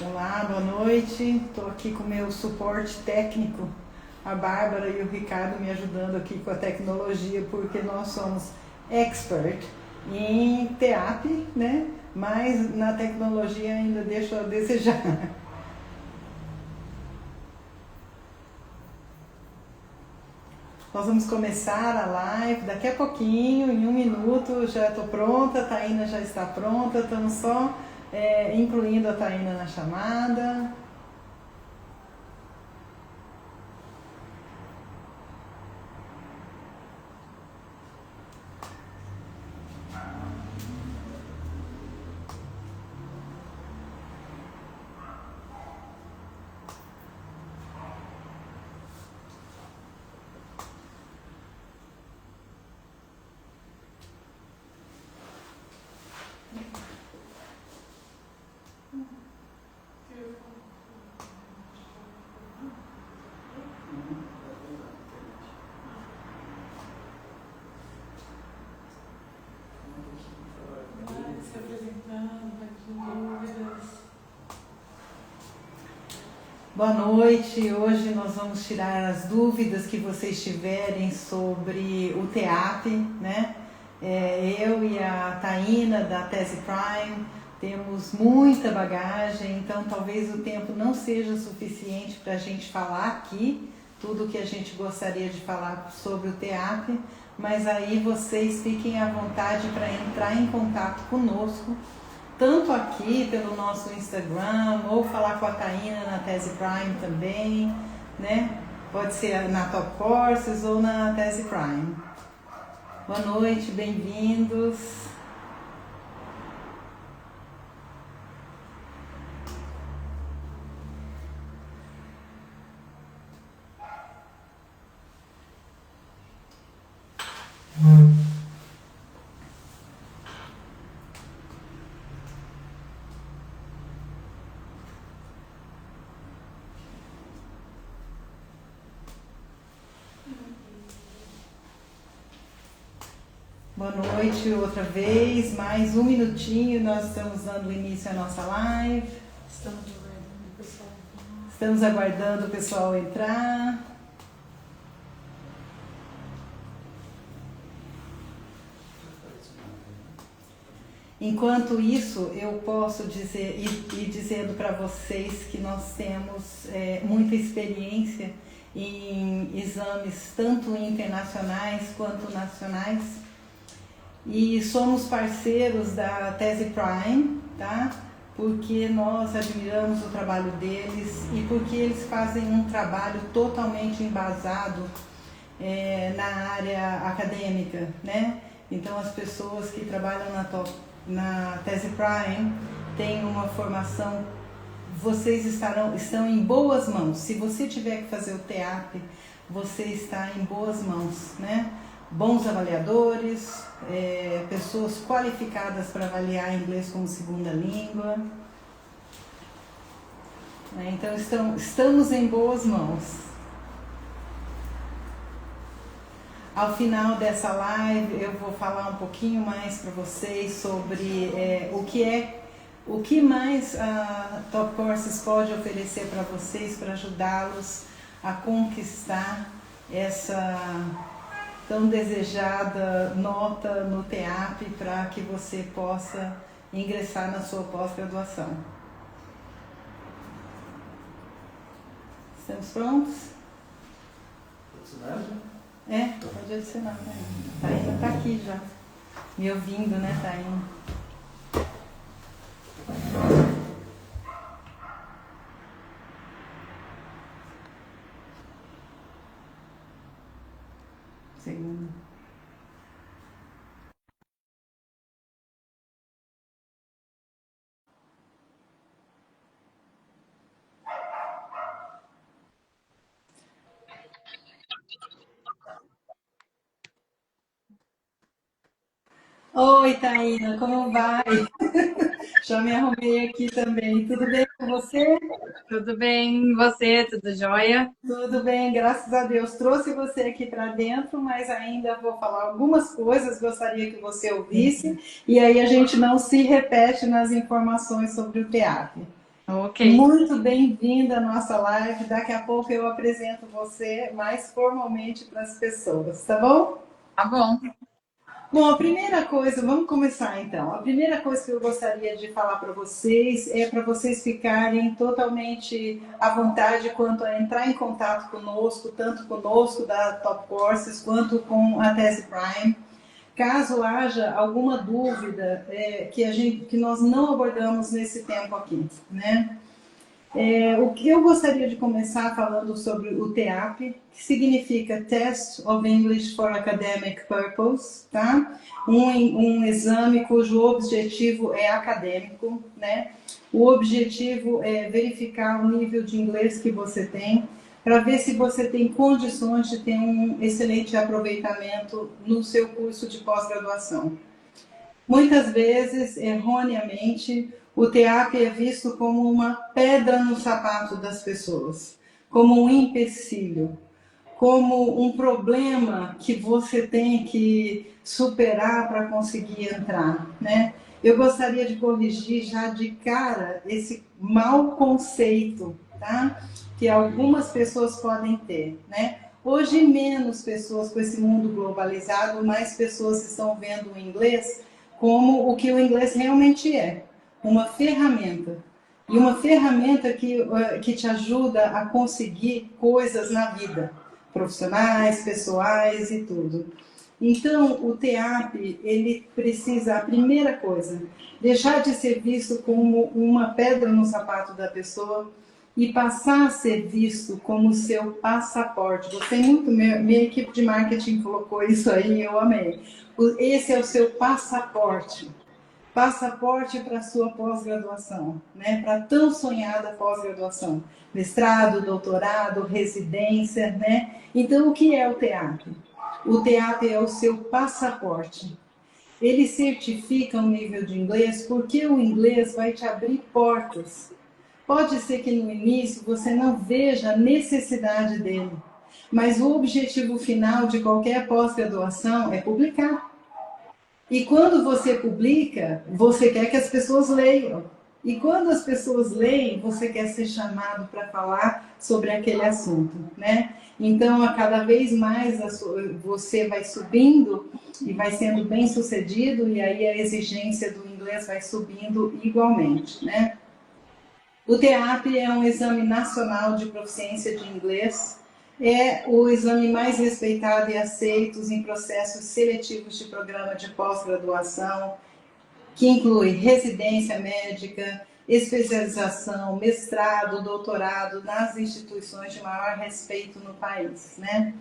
Olá, boa noite. Estou aqui com o meu suporte técnico, a Bárbara e o Ricardo me ajudando aqui com a tecnologia, porque nós somos expert em TEAP, né? Mas na tecnologia ainda deixa a desejar. Nós vamos começar a live daqui a pouquinho, em 1 minuto, já estou pronta, a Taína já está pronta, estamos só incluindo a Taína na chamada. Boa noite, hoje nós vamos tirar as dúvidas que vocês tiverem sobre o TEAP, né? Eu e a Taína da Tese Prime temos muita bagagem, então talvez o tempo não seja suficiente para a gente falar aqui tudo o que a gente gostaria de falar sobre o TEAP, mas aí vocês fiquem à vontade para entrar em contato conosco, tanto aqui pelo nosso Instagram, ou falar com a Taína na Tese Prime também, né? Pode ser na Top Courses ou na Tese Prime. Boa noite, bem-vindos. Boa noite outra vez, mais 1 minutinho, nós estamos dando início à nossa live. Estamos aguardando o pessoal entrar. Enquanto isso, eu posso dizer e dizendo para vocês que nós temos muita experiência em exames tanto internacionais quanto nacionais. E somos parceiros da Tese Prime, tá? Porque nós admiramos o trabalho deles e porque eles fazem um trabalho totalmente embasado na área acadêmica, né? Então as pessoas que trabalham na Tese Prime têm uma formação, vocês estão em boas mãos. Se você tiver que fazer o TEAP, você está em boas mãos, né? Bons avaliadores, pessoas qualificadas para avaliar inglês como segunda língua. Então estamos em boas mãos. Ao final dessa live eu vou falar um pouquinho mais para vocês sobre o que mais a Top Courses pode oferecer para vocês, para ajudá-los a conquistar essa tão desejada nota no TEAP para que você possa ingressar na sua pós-graduação. Estamos prontos? Pode adicionar, né? Taína está aqui já, me ouvindo, né, Taína? Segundo. Oi, Taína, como vai? Já me arrumei aqui também. Tudo bem com você? Tudo bem, e você? Tudo jóia? Tudo bem, graças a Deus. Trouxe você aqui para dentro, mas ainda vou falar algumas coisas, gostaria que você ouvisse, e aí a gente não se repete nas informações sobre o TEAP. Ok, Muito bem-vinda à nossa live. Daqui a pouco eu apresento você mais formalmente para as pessoas, tá bom? tá bom. Bom, a primeira coisa, vamos começar então. A primeira coisa que eu gostaria de falar para vocês é para vocês ficarem totalmente à vontade quanto a entrar em contato conosco, tanto conosco da Top Courses quanto com a Tese Prime. Caso haja alguma dúvida que nós não abordamos nesse tempo aqui, né? O que eu gostaria de começar falando sobre o TEAP, que significa Test of English for Academic Purpose, tá? Um exame cujo objetivo é acadêmico, né? O objetivo é verificar o nível de inglês que você tem, para ver se você tem condições de ter um excelente aproveitamento no seu curso de pós-graduação. Muitas vezes, erroneamente, o TEAP é visto como uma pedra no sapato das pessoas, como um empecilho, como um problema que você tem que superar para conseguir entrar, né? Eu gostaria de corrigir já de cara esse mau conceito, tá? Que algumas pessoas podem ter, né? Hoje, menos pessoas com esse mundo globalizado, mais pessoas estão vendo o inglês como o que o inglês realmente é, uma ferramenta. E uma ferramenta que te ajuda a conseguir coisas na vida, profissionais, pessoais e tudo. Então, o TEAP, ele precisa, a primeira coisa, deixar de ser visto como uma pedra no sapato da pessoa e passar a ser visto como seu passaporte. Gostei muito, minha equipe de marketing colocou isso aí, eu amei. Esse é o seu passaporte. Passaporte para a sua pós-graduação, né? Para a tão sonhada pós-graduação. Mestrado, doutorado, residência, né? Então, o que é o TEAP? O TEAP é o seu passaporte. Ele certifica um nível de inglês porque o inglês vai te abrir portas. Pode ser que no início você não veja a necessidade dele, mas o objetivo final de qualquer pós-graduação é publicar. E quando você publica, você quer que as pessoas leiam. E quando as pessoas leem, você quer ser chamado para falar sobre aquele assunto, né? Então, a cada vez mais você vai subindo e vai sendo bem sucedido, e aí a exigência do inglês vai subindo igualmente, né? O TEAP é um exame nacional de proficiência de inglês, é o exame mais respeitado e aceito em processos seletivos de programa de pós-graduação, que inclui residência médica, especialização, mestrado, doutorado nas instituições de maior respeito no país, né?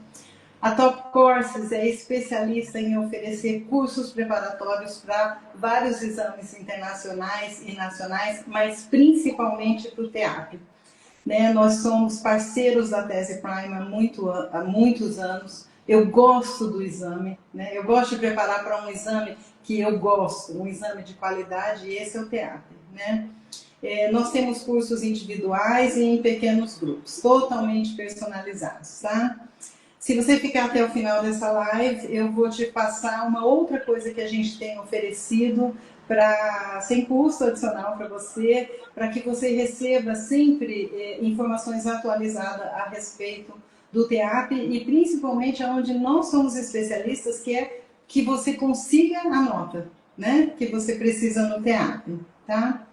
A Top Courses é especialista em oferecer cursos preparatórios para vários exames internacionais e nacionais, mas principalmente para o TEAP. Né? Nós somos parceiros da Tese Prime há muitos anos. Eu gosto do exame, né? Eu gosto de preparar para um exame que eu gosto, um exame de qualidade, e esse é o TEAP. Né? Nós temos cursos individuais e em pequenos grupos, totalmente personalizados, tá? Se você ficar até o final dessa live, eu vou te passar uma outra coisa que a gente tem oferecido sem custo adicional para você, para que você receba sempre informações atualizadas a respeito do TEAP e principalmente onde nós somos especialistas, que é que você consiga a nota, né? Que você precisa no TEAP, tá?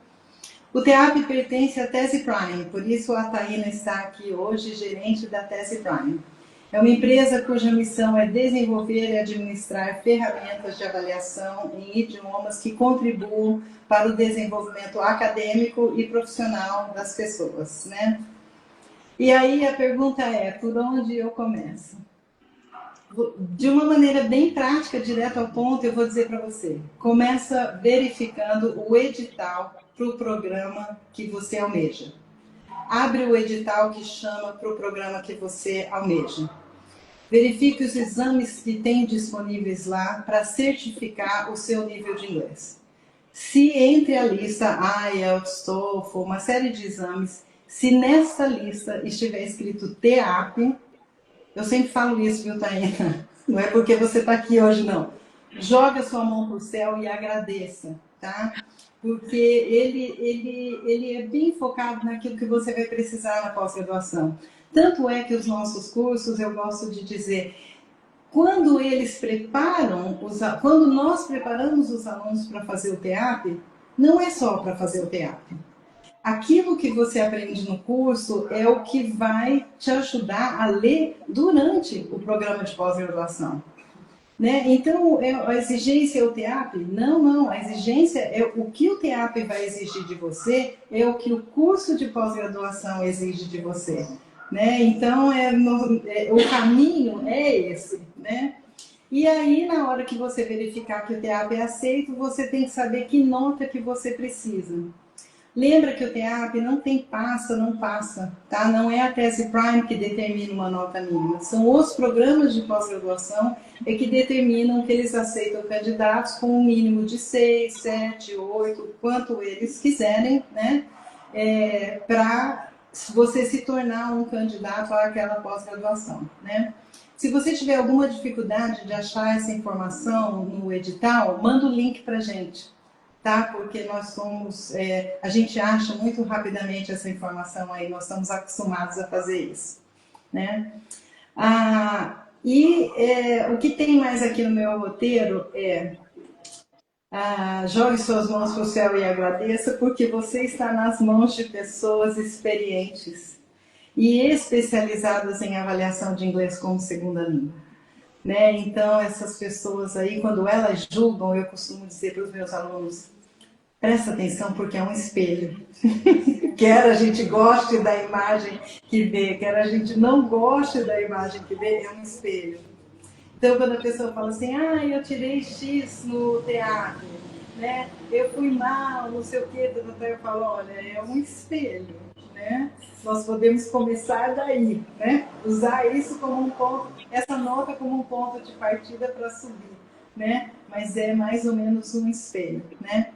O TEAP pertence à Tese Prime, por isso a Taína está aqui hoje, gerente da Tese Prime. É uma empresa cuja missão é desenvolver e administrar ferramentas de avaliação em idiomas que contribuam para o desenvolvimento acadêmico e profissional das pessoas, né? E aí a pergunta é, por onde eu começo? De uma maneira bem prática, direto ao ponto, eu vou dizer para você. Começa verificando o edital para o programa que você almeja. Abre o edital que chama para o programa que você almeja. Verifique os exames que tem disponíveis lá para certificar o seu nível de inglês. Se entre a lista IELTS, TOEFL, uma série de exames, se nessa lista estiver escrito TEAP, eu sempre falo isso, viu, Taina? Não é porque você está aqui hoje, não. Joga sua mão para o céu e agradeça. tá? Porque ele é bem focado naquilo que você vai precisar na pós-graduação. Tanto é que os nossos cursos, eu gosto de dizer, quando nós preparamos os alunos para fazer o TEAP, não é só para fazer o TEAP. Aquilo que você aprende no curso é o que vai te ajudar a ler durante o programa de pós-graduação. Né? Então, a exigência é o TEAP? Não. A exigência é o que o TEAP vai exigir de você, é o que o curso de pós-graduação exige de você. Né? Então, o caminho é esse. Né? E aí, na hora que você verificar que o TEAP é aceito, você tem que saber que nota que você precisa. Lembra que o TEAP não tem passa, não passa, tá? Não é a tese Prime que determina uma nota mínima. São os programas de pós-graduação que determinam que eles aceitam candidatos com um mínimo de 6, 7, 8, quanto eles quiserem, né? Para você se tornar um candidato àquela pós-graduação, né? Se você tiver alguma dificuldade de achar essa informação no edital, manda o link para a gente. Tá? Porque a gente acha muito rapidamente essa informação aí, nós estamos acostumados a fazer isso, né? O que tem mais aqui no meu roteiro é jogue suas mãos para o céu e agradeça, porque você está nas mãos de pessoas experientes e especializadas em avaliação de inglês como segunda língua. Né? Então, essas pessoas aí, quando elas julgam, eu costumo dizer para os meus alunos, presta atenção porque é um espelho. Quer a gente goste da imagem que vê, quer a gente não goste da imagem que vê, é um espelho. Então, quando a pessoa fala assim, eu tirei X no teatro, né? Eu fui mal, não sei o quê, eu falo, olha, é um espelho. Né? Nós podemos começar daí, né? Usar isso como um ponto, essa nota como um ponto de partida para subir, né? Mas é mais ou menos um espelho, né?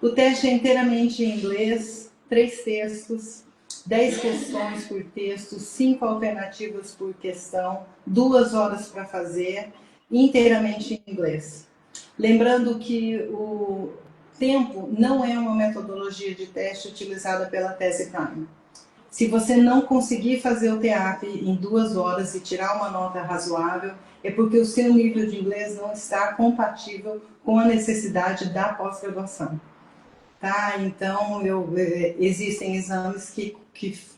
O teste é inteiramente em inglês, 3 textos, 10 questões por texto, 5 alternativas por questão, 2 horas para fazer, inteiramente em inglês. Lembrando que o tempo não é uma metodologia de teste utilizada pela tese Prime. Se você não conseguir fazer o TEAP em 2 horas e tirar uma nota razoável, é porque o seu nível de inglês não está compatível com a necessidade da pós-graduação. Tá? Então, existem exames que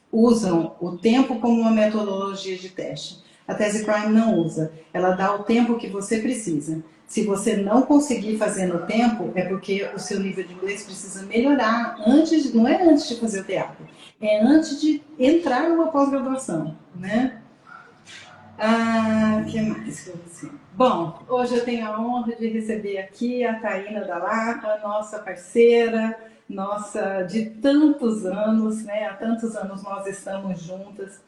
usam o tempo como uma metodologia de teste. A tese Prime não usa. Ela dá o tempo que você precisa. Se você não conseguir fazer no tempo, é porque o seu nível de inglês precisa melhorar não é antes de fazer o TEAP, é antes de entrar numa pós-graduação, né? Que mais que eu vou dizer? Bom, hoje eu tenho a honra de receber aqui a Taína Dalaca, nossa parceira, nossa de tantos anos, né? Há tantos anos nós estamos juntas.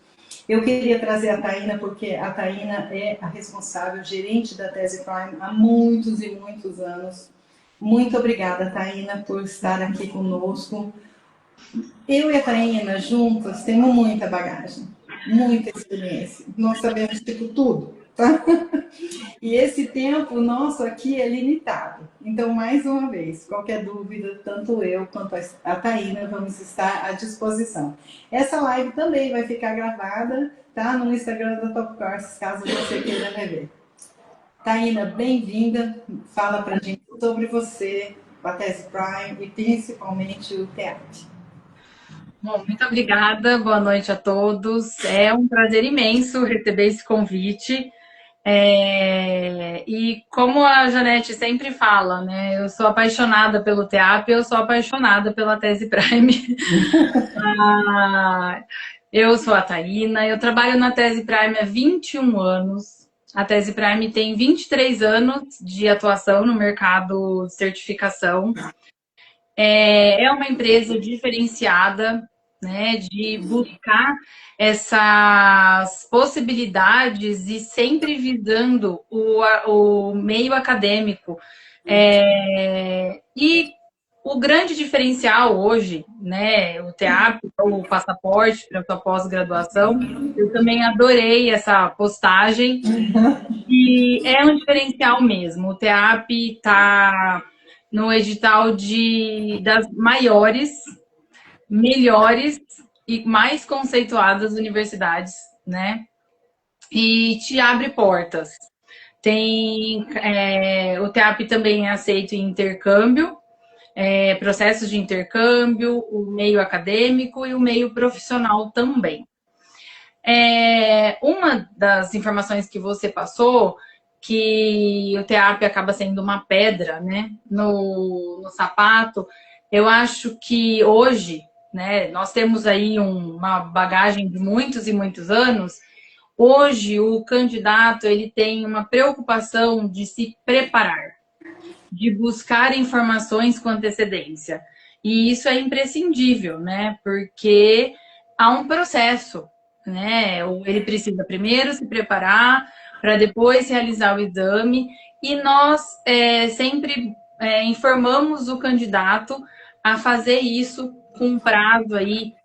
Eu queria trazer a Taína porque a Taína é a responsável, gerente da tese Prime há muitos e muitos anos. Muito obrigada, Taína, por estar aqui conosco. Eu e a Taína juntas temos muita bagagem, muita experiência. Nós sabemos tipo tudo, tá? E esse tempo nosso aqui é limitado. Então, mais uma vez, qualquer dúvida, tanto eu quanto a Taína vamos estar à disposição. Essa live também vai ficar gravada, tá? No Instagram da Top Courses, caso você queira rever. Taína, bem-vinda. Fala pra gente sobre você, a tese Prime e principalmente o TEAP. Bom, muito obrigada, boa noite a todos. É um prazer imenso receber esse convite. E como a Janete sempre fala, né? Eu sou apaixonada pelo TEAP, eu sou apaixonada pela tese Prime. Eu sou a Taína, eu trabalho na tese Prime há 21 anos. A tese Prime tem 23 anos de atuação no mercado de certificação. É uma empresa diferenciada, né, de buscar essas possibilidades e sempre visando o meio acadêmico. E o grande diferencial hoje, né, o TEAP, o passaporte para a sua pós-graduação, eu também adorei essa postagem, e é um diferencial mesmo. O TEAP está no edital das maiores, melhores e mais conceituadas universidades, né? E te abre portas. O TEAP também é aceito em intercâmbio, processos de intercâmbio, o meio acadêmico e o meio profissional também. Uma das informações que você passou, que o TEAP acaba sendo uma pedra, né, no sapato, eu acho que hoje, né, nós temos aí uma bagagem de muitos e muitos anos. Hoje, o candidato ele tem uma preocupação de se preparar, de buscar informações com antecedência. E isso é imprescindível, né? Porque há um processo, né? Ele precisa primeiro se preparar para depois realizar o exame. E nós sempre informamos o candidato a fazer isso com um prazo aí,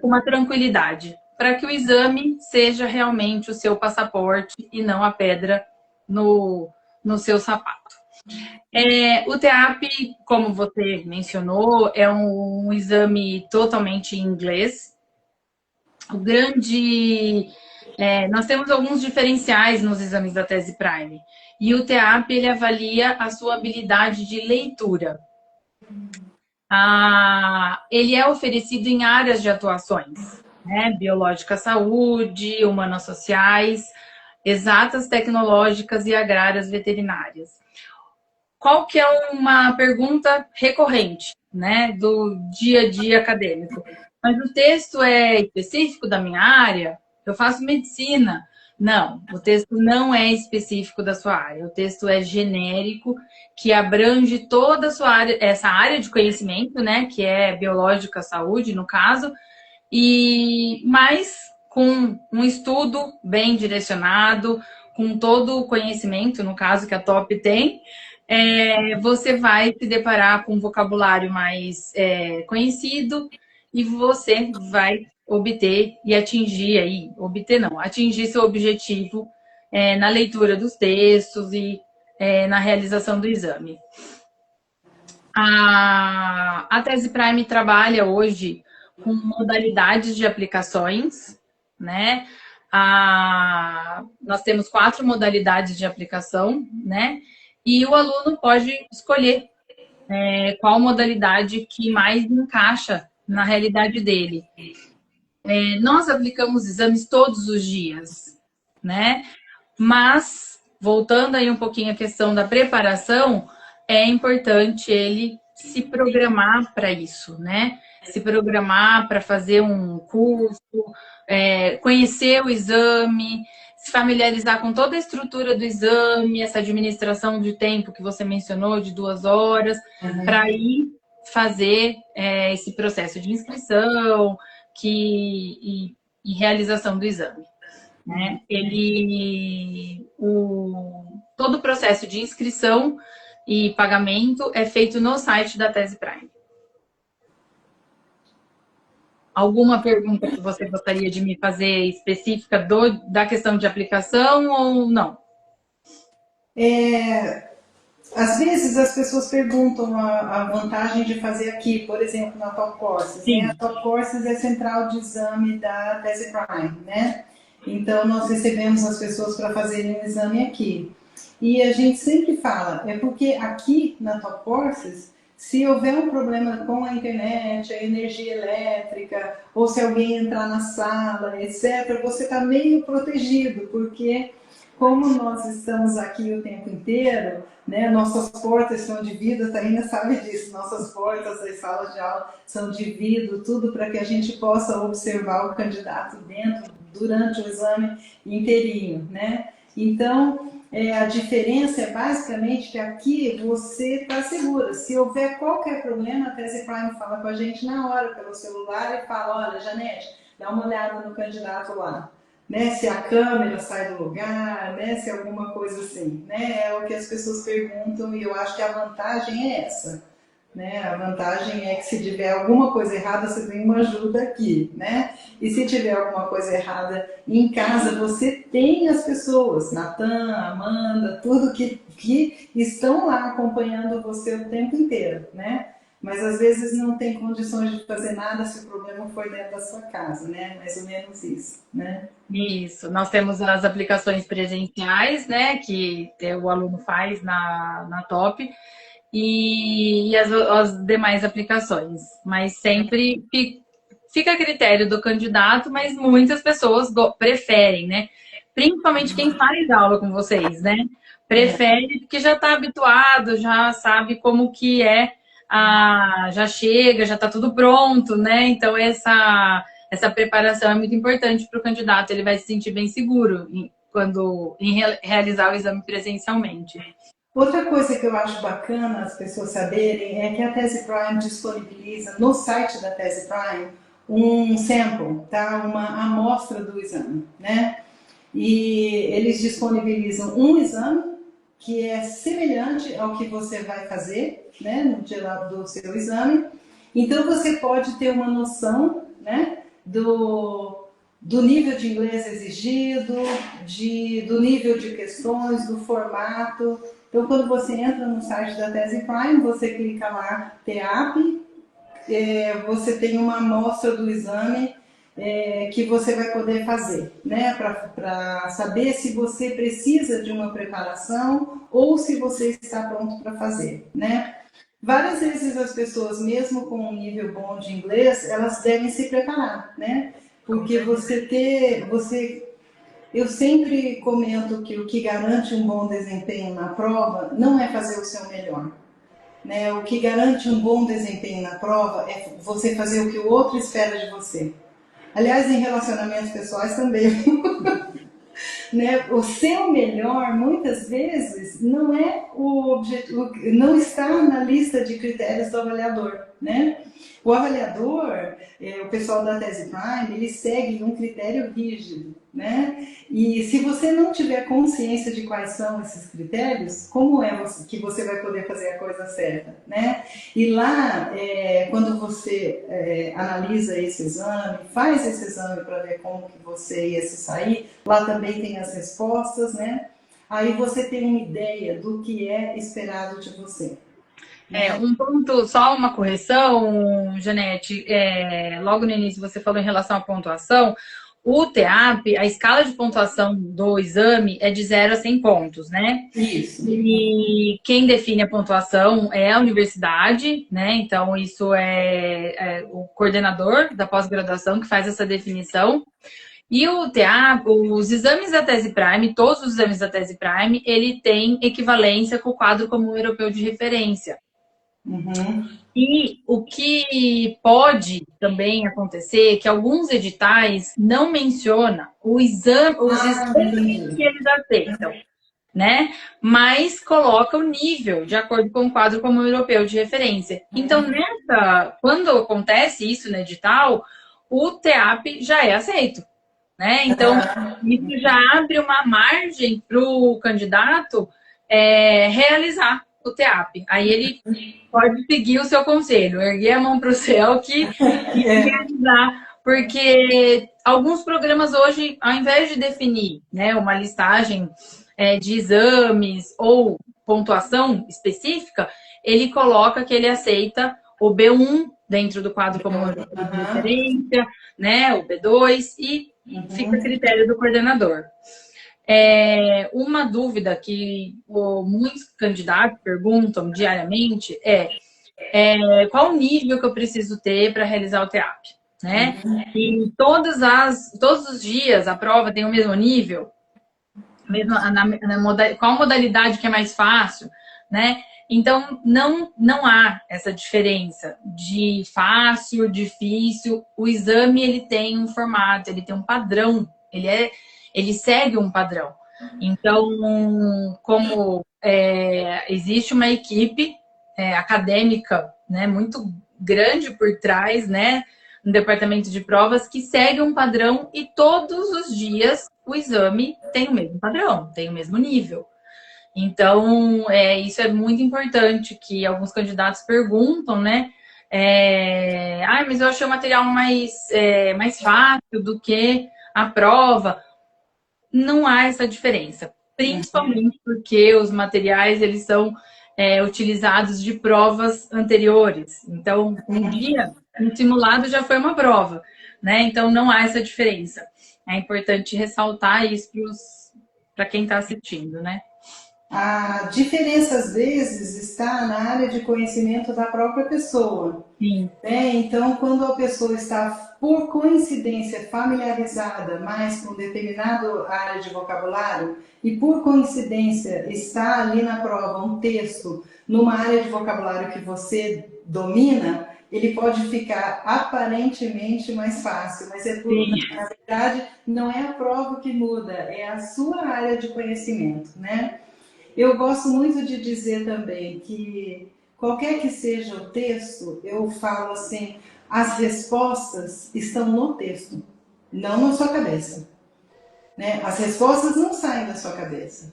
com uma tranquilidade, para que o exame seja realmente o seu passaporte e não a pedra no seu sapato. O TEAP, como você mencionou, é um exame totalmente em inglês. Nós temos alguns diferenciais nos exames da Tese Prime. E o TEAP, ele avalia a sua habilidade de leitura. Ele é oferecido em áreas de atuações, né? Biológica, saúde, humanas sociais, exatas, tecnológicas e agrárias veterinárias. Qual que é uma pergunta recorrente, né, do dia a dia acadêmico? Mas o texto é específico da minha área? Eu faço medicina. Não, o texto não é específico da sua área. O texto é genérico, que abrange toda a sua área, essa área de conhecimento, né, que é biológica, saúde, no caso, mas com um estudo bem direcionado, com todo o conhecimento, no caso que a TOP tem, você vai se deparar com um vocabulário mais conhecido e você vai obter e atingir seu objetivo na leitura dos textos e na realização do exame. A Tese Prime trabalha hoje com modalidades de aplicações, né? Nós temos 4 modalidades de aplicação, né? E o aluno pode escolher qual modalidade que mais encaixa na realidade dele. Nós aplicamos exames todos os dias, né? Mas, voltando aí um pouquinho à questão da preparação, é importante ele se programar para isso, né? Se programar para fazer um curso, conhecer o exame, se familiarizar com toda a estrutura do exame, essa administração de tempo que você mencionou, de 2 horas, para ir fazer esse processo de inscrição e realização do exame. Né? Todo o processo de inscrição e pagamento é feito no site da Tese Prime. Alguma pergunta que você gostaria de me fazer específica da questão de aplicação ou não? Às vezes as pessoas perguntam a vantagem de fazer aqui, por exemplo, na Top Courses. Né? A Top Courses é a central de exame da Tese Prime, né? Então, nós recebemos as pessoas para fazerem o exame aqui. E a gente sempre fala, é porque aqui na Top Courses, se houver um problema com a internet, a energia elétrica, ou se alguém entrar na sala, etc., você está meio protegido, porque como nós estamos aqui o tempo inteiro, né, nossas portas são de vidro, a Taina sabe disso, nossas portas das salas de aula são de vidro, tudo para que a gente possa observar o candidato durante o exame inteirinho, né? Então, a diferença é basicamente que aqui você está segura. Se houver qualquer problema, a Tese Prime fala com a gente na hora, pelo celular, e fala, olha, Janete, dá uma olhada no candidato lá. Né, se a câmera sai do lugar, né, se alguma coisa assim. Né, é o que as pessoas perguntam e eu acho que a vantagem é essa. né? A vantagem é que se tiver alguma coisa errada, você tem uma ajuda aqui, né? E se tiver alguma coisa errada em casa, você tem as pessoas, Natan, Amanda, tudo que estão lá acompanhando você o tempo inteiro, né? Mas às vezes não tem condições de fazer nada se o problema foi dentro da sua casa, né? Mais ou menos isso, né? Isso. Nós temos as aplicações presenciais, né, que o aluno faz na Top, e as demais aplicações. Mas sempre fica a critério do candidato, mas muitas pessoas preferem, né? Principalmente quem faz aula com vocês, né? Prefere porque já está habituado, já sabe como que é, já chega, já está tudo pronto, né? Então essa preparação é muito importante para o candidato, ele vai se sentir bem seguro quando realizar o exame presencialmente. Outra coisa que eu acho bacana as pessoas saberem é que a Tese Prime disponibiliza no site da Tese Prime um sample, tá? Uma amostra do exame, né? E eles disponibilizam um exame que é semelhante ao que você vai fazer, né, no dia do seu exame. Então você pode ter uma noção, né, do nível de inglês exigido, do nível de questões, do formato. Então, quando você entra no site da Tese Prime, você clica lá, TEAP, você tem uma amostra do exame que você vai poder fazer, né? Para saber se você precisa de uma preparação ou se você está pronto para fazer, né? Várias vezes as pessoas, mesmo com um nível bom de inglês, elas devem se preparar, né? Porque eu sempre comento que o que garante um bom desempenho na prova não é fazer o seu melhor, né? O que garante um bom desempenho na prova é você fazer o que o outro espera de você. Aliás, em relacionamentos pessoais também. Né? O seu melhor, muitas vezes, não é o objetivo, não está na lista de critérios do avaliador, né? O avaliador, o pessoal da Tese Prime, ele segue um critério rígido, né? E se você não tiver consciência de quais são esses critérios, como é que você vai poder fazer a coisa certa, né? E lá, quando você analisa esse exame, faz esse exame para ver como que você ia se sair, lá também tem as respostas, né? Aí você tem uma ideia do que é esperado de você. Um ponto, só uma correção, Janete. Logo no início você falou em relação à pontuação. O TEAP, a escala de pontuação do exame é de 0 a 100 pontos, né? Isso. E quem define a pontuação é a universidade, né? Então, isso é o coordenador da pós-graduação que faz essa definição. E o TEAP, os exames da Tese Prime, todos os exames da Tese Prime, ele tem equivalência com o quadro comum europeu de referência. Uhum. E o que pode também acontecer é que alguns editais não mencionam os exames que eles aceitam, né? Mas coloca o nível de acordo com o quadro comum europeu de referência. Então, quando acontece isso no edital, o TEAP já é aceito, né? Então, isso já abre uma margem para o candidato realizar o TEAP. Aí ele pode seguir o seu conselho, erguer a mão para o céu que realizar, porque alguns programas hoje, ao invés de definir, né, uma listagem de exames ou pontuação específica, ele coloca que ele aceita o B1 dentro do quadro comum de referência, né, o B2, e fica a critério do coordenador. Uma dúvida que muitos candidatos perguntam diariamente qual o nível que eu preciso ter para realizar o TEAP, né? E todos os dias a prova tem o mesmo nível, qual modalidade que é mais fácil, né? Então, não há essa diferença de fácil, difícil. O exame, ele tem um formato, ele tem um padrão, ele segue um padrão. Então, como existe uma equipe acadêmica, né, muito grande por trás, né, no departamento de provas, que segue um padrão e todos os dias o exame tem o mesmo padrão, tem o mesmo nível. Então, isso é muito importante, que alguns candidatos perguntam, né? Mas eu achei o material mais fácil do que a prova. Não há essa diferença, principalmente porque os materiais eles são utilizados de provas anteriores. Então, um simulado já foi uma prova, né? Então, não há essa diferença. É importante ressaltar isso para quem está assistindo, né? A diferença, às vezes, está na área de conhecimento da própria pessoa. Sim. Então, quando a pessoa está, por coincidência, familiarizada mais com determinada área de vocabulário e, por coincidência, está ali na prova um texto numa área de vocabulário que você domina, ele pode ficar aparentemente mais fácil, mas na verdade não é a prova que muda, é a sua área de conhecimento, né? Eu gosto muito de dizer também que qualquer que seja o texto, eu falo assim, as respostas estão no texto, não na sua cabeça. Né? As respostas não saem da sua cabeça.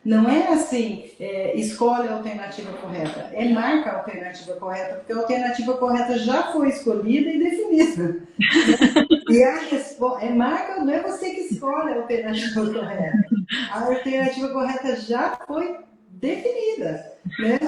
Não é assim, escolhe a alternativa correta, é marca a alternativa correta, porque a alternativa correta já foi escolhida e definida. E a resposta, marca, não é você que escolhe a alternativa correta. A alternativa correta já foi definida, né?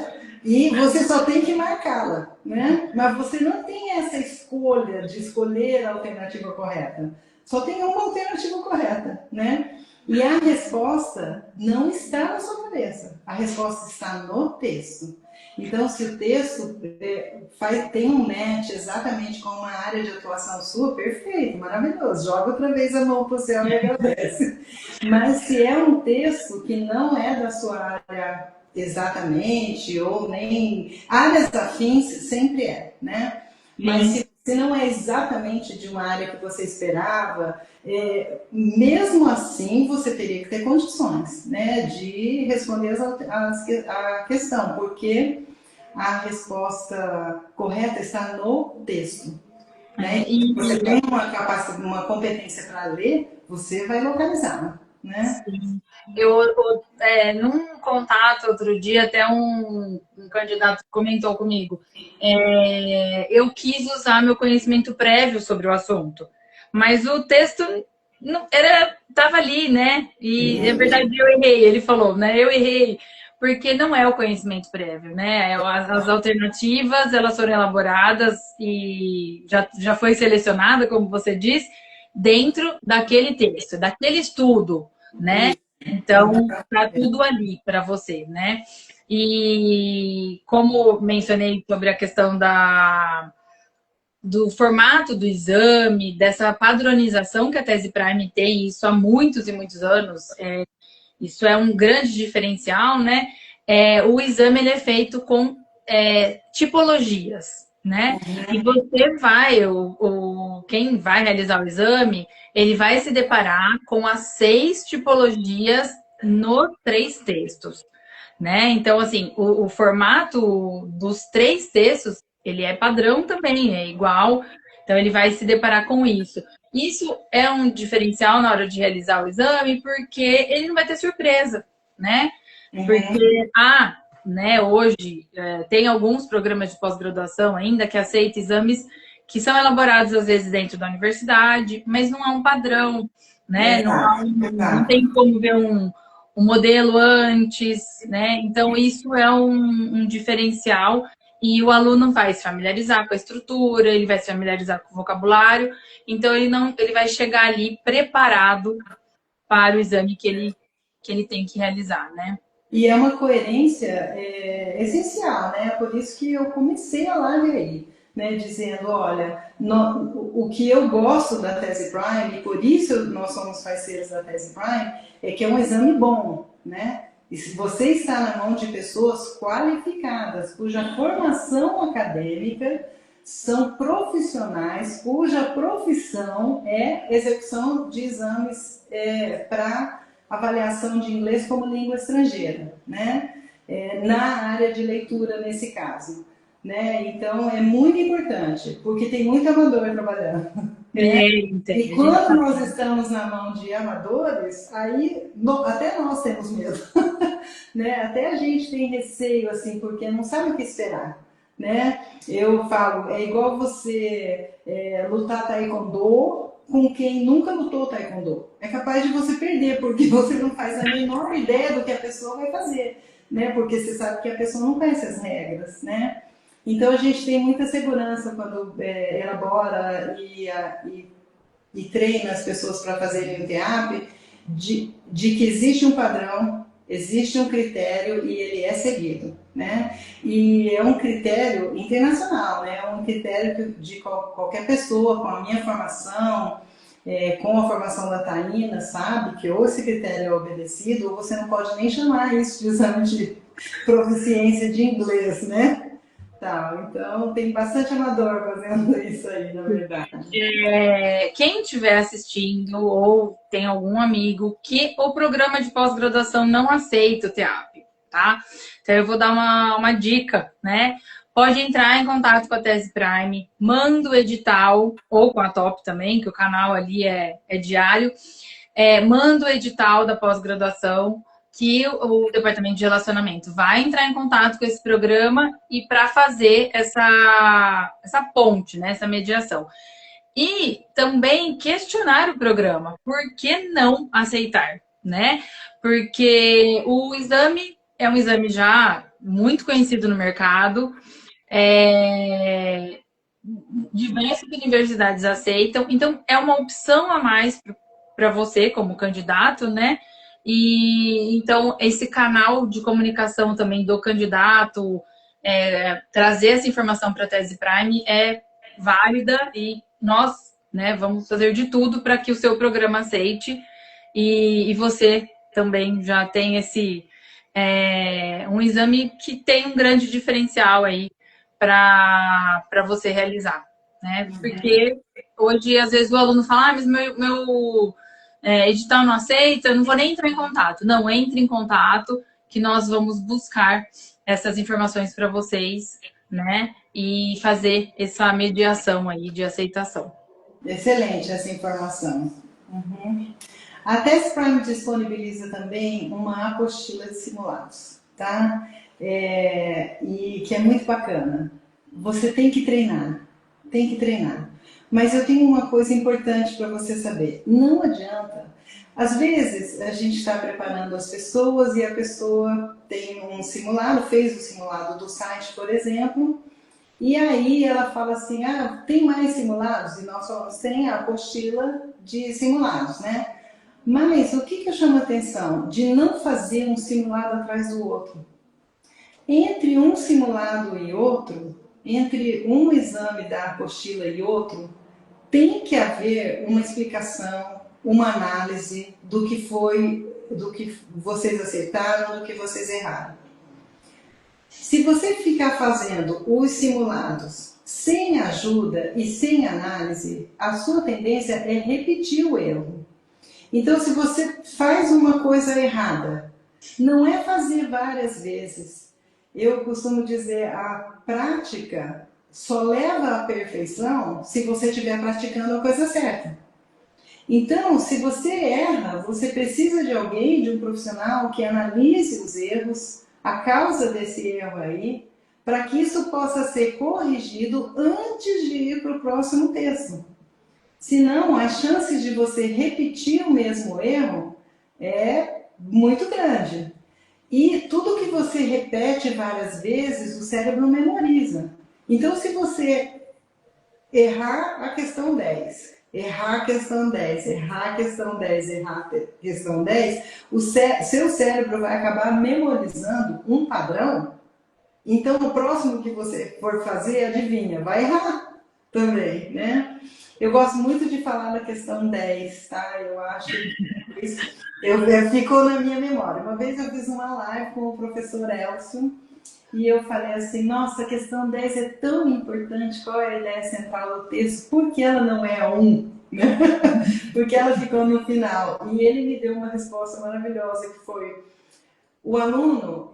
E você só tem que marcá-la, né? Mas você não tem essa escolha de escolher a alternativa correta. Só tem uma alternativa correta, né? E a resposta não está na sua cabeça. A resposta está no texto. Então, se o texto tem um match exatamente com uma área de atuação sua, perfeito, maravilhoso. Joga outra vez a mão para o céu e agradece. Mas se é um texto que não é da sua área exatamente, ou nem... Áreas afins sempre é, né? Mas se não é exatamente de uma área que você esperava, mesmo assim você teria que ter condições, né, de responder a questão, porque a resposta correta está no texto. Né? Se você tem uma competência para ler, você vai localizá-la. Né? Sim. Num contato outro dia, até um candidato comentou comigo, eu quis usar meu conhecimento prévio sobre o assunto, mas o texto estava ali, né? E na verdade eu errei, ele falou, né? Eu errei, porque não é o conhecimento prévio, né? As alternativas, elas foram elaboradas e já foi selecionada, como você disse, dentro daquele texto, daquele estudo, né? Então, tá tudo ali para você, né? E como mencionei sobre a questão do formato do exame, dessa padronização que a Tese Prime tem, isso há muitos e muitos anos, isso é um grande diferencial, né? O exame ele é feito com tipologias, né? E você quem vai realizar o exame, ele vai se deparar com as 6 tipologias nos 3 textos, né? Então, assim, o formato dos 3 textos, ele é padrão também, é igual. Então, ele vai se deparar com isso. Isso é um diferencial na hora de realizar o exame, porque ele não vai ter surpresa, né? Porque né, hoje tem alguns programas de pós-graduação ainda que aceitam exames que são elaborados às vezes dentro da universidade, mas não há um padrão, né? Não tem como ver um modelo antes, né? Então isso é um diferencial e o aluno vai se familiarizar com a estrutura, ele vai se familiarizar com o vocabulário, então ele vai chegar ali preparado para o exame que ele tem que realizar, né? E é uma coerência essencial, né? Por isso que eu comecei a live aí, né? Dizendo, olha, o que eu gosto da Tese Prime, e por isso nós somos parceiros da Tese Prime, é que é um exame bom, né? E se você está na mão de pessoas qualificadas, cuja formação acadêmica são profissionais, cuja profissão é execução de exames para avaliação de inglês como língua estrangeira, né? Na área de leitura, nesse caso. Né? Então, é muito importante, porque tem muito amador trabalhando. Tem, E tem. A gente quando nós estamos na mão de amadores, aí até nós temos medo, né? Até a gente tem receio, assim, porque não sabe o que esperar, né? Eu falo, é igual você lutar taekwondo com quem nunca lutou taekwondo. É capaz de você perder, porque você não faz a menor ideia do que a pessoa vai fazer, né? Porque você sabe que a pessoa não conhece as regras, né? Então a gente tem muita segurança quando elabora e treina as pessoas para fazerem o TEAP, de que existe um padrão, existe um critério e ele é seguido, né? E é um critério internacional, né? É um critério de qualquer pessoa com a minha formação, com a formação da Taína, sabe que ou esse critério é obedecido ou você não pode nem chamar isso de exame de proficiência de inglês, né? Tá, então tem bastante amador fazendo isso aí, na verdade. Quem estiver assistindo ou tem algum amigo que o programa de pós-graduação não aceita o TEAP, tá? Então eu vou dar uma dica, né? Pode entrar em contato com a Tese Prime, manda o edital, ou com a Top também, que o canal ali é diário. Manda o edital da pós-graduação, que o Departamento de Relacionamento vai entrar em contato com esse programa e para fazer essa ponte, né, essa mediação. E também questionar o programa. Por que não aceitar, né? Porque o exame é um exame já muito conhecido no mercado. Diversas universidades aceitam. Então, é uma opção a mais para você como candidato, né? E então, esse canal de comunicação também do candidato, trazer essa informação para a Tese Prime é válida e nós, né, vamos fazer de tudo para que o seu programa aceite e você também já tem um exame que tem um grande diferencial aí para você realizar, né? Porque hoje, às vezes, o aluno fala, mas meu edital não aceita, eu não vou nem entrar em contato. Não, entre em contato que nós vamos buscar essas informações para vocês, né? E fazer essa mediação aí de aceitação. Excelente essa informação. Uhum. A Tese Prime disponibiliza também uma apostila de simulados, tá? E que é muito bacana. Você tem que treinar, tem que treinar. Mas eu tenho uma coisa importante para você saber. Não adianta. Às vezes a gente está preparando as pessoas e a pessoa tem um simulado, fez o simulado do site, por exemplo, e aí ela fala assim, tem mais simulados? E nós falamos, tem a apostila de simulados, né? Mas o que eu chamo a atenção? De não fazer um simulado atrás do outro. Entre um simulado e outro, entre um exame da apostila e outro, tem que haver uma explicação, uma análise do que foi, do que vocês acertaram, do que vocês erraram. Se você ficar fazendo os simulados sem ajuda e sem análise, a sua tendência é repetir o erro. Então, se você faz uma coisa errada, não é fazer várias vezes. Eu costumo dizer, a prática só leva à perfeição se você estiver praticando a coisa certa. Então, se você erra, você precisa de alguém, de um profissional que analise os erros, a causa desse erro aí, para que isso possa ser corrigido antes de ir para o próximo texto. Senão, as chances de você repetir o mesmo erro é muito grande. E tudo que você repete várias vezes, o cérebro memoriza. Então, se você errar a questão 10, errar a questão 10, errar a questão 10, errar a questão 10, seu cérebro vai acabar memorizando um padrão. Então, o próximo que você for fazer, adivinha, vai errar também, né? Eu gosto muito de falar da questão 10, tá? Eu acho que isso ficou na minha memória. Uma vez eu fiz uma live com o professor Elcio e eu falei assim, nossa, a questão 10 é tão importante, qual é a ideia central do texto? Por que ela não é 1? Porque ela ficou no final. E ele me deu uma resposta maravilhosa que foi, o aluno,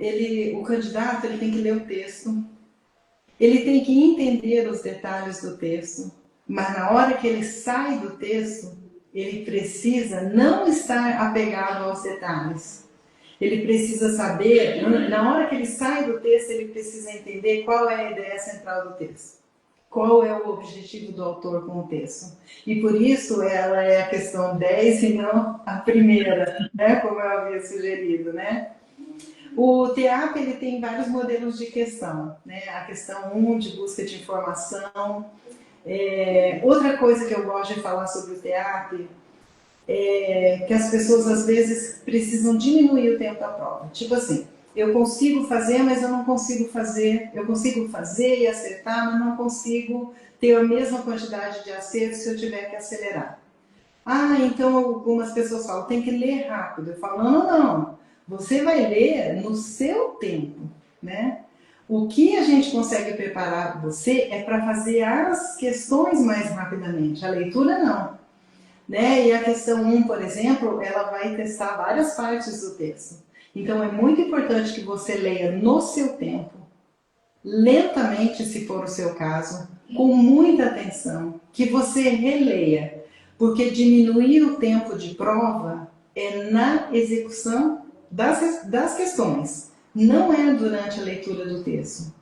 o candidato, ele tem que ler o texto, ele tem que entender os detalhes do texto, mas na hora que ele sai do texto, ele precisa não estar apegado aos detalhes. Ele precisa saber, na hora que ele sai do texto, ele precisa entender qual é a ideia central do texto. Qual é o objetivo do autor com o texto. E por isso ela é a questão 10 e não a primeira, né? Como eu havia sugerido, né? O TEAP ele tem vários modelos de questão, né? A questão 1 de busca de informação. Outra coisa que eu gosto de falar sobre o TEAP é que as pessoas às vezes precisam diminuir o tempo da prova. Tipo assim, eu consigo fazer, mas eu não consigo fazer. Eu consigo fazer e acertar, mas não consigo ter a mesma quantidade de acertos se eu tiver que acelerar. Ah, então algumas pessoas falam, tem que ler rápido. Eu falo, não. Você vai ler no seu tempo, né? O que a gente consegue preparar você é para fazer as questões mais rapidamente. A leitura não. Né? E a questão 1, por exemplo, ela vai testar várias partes do texto. Então é muito importante que você leia no seu tempo, lentamente, se for o seu caso, com muita atenção, que você releia, porque diminuir o tempo de prova é na execução das questões, não é durante a leitura do texto.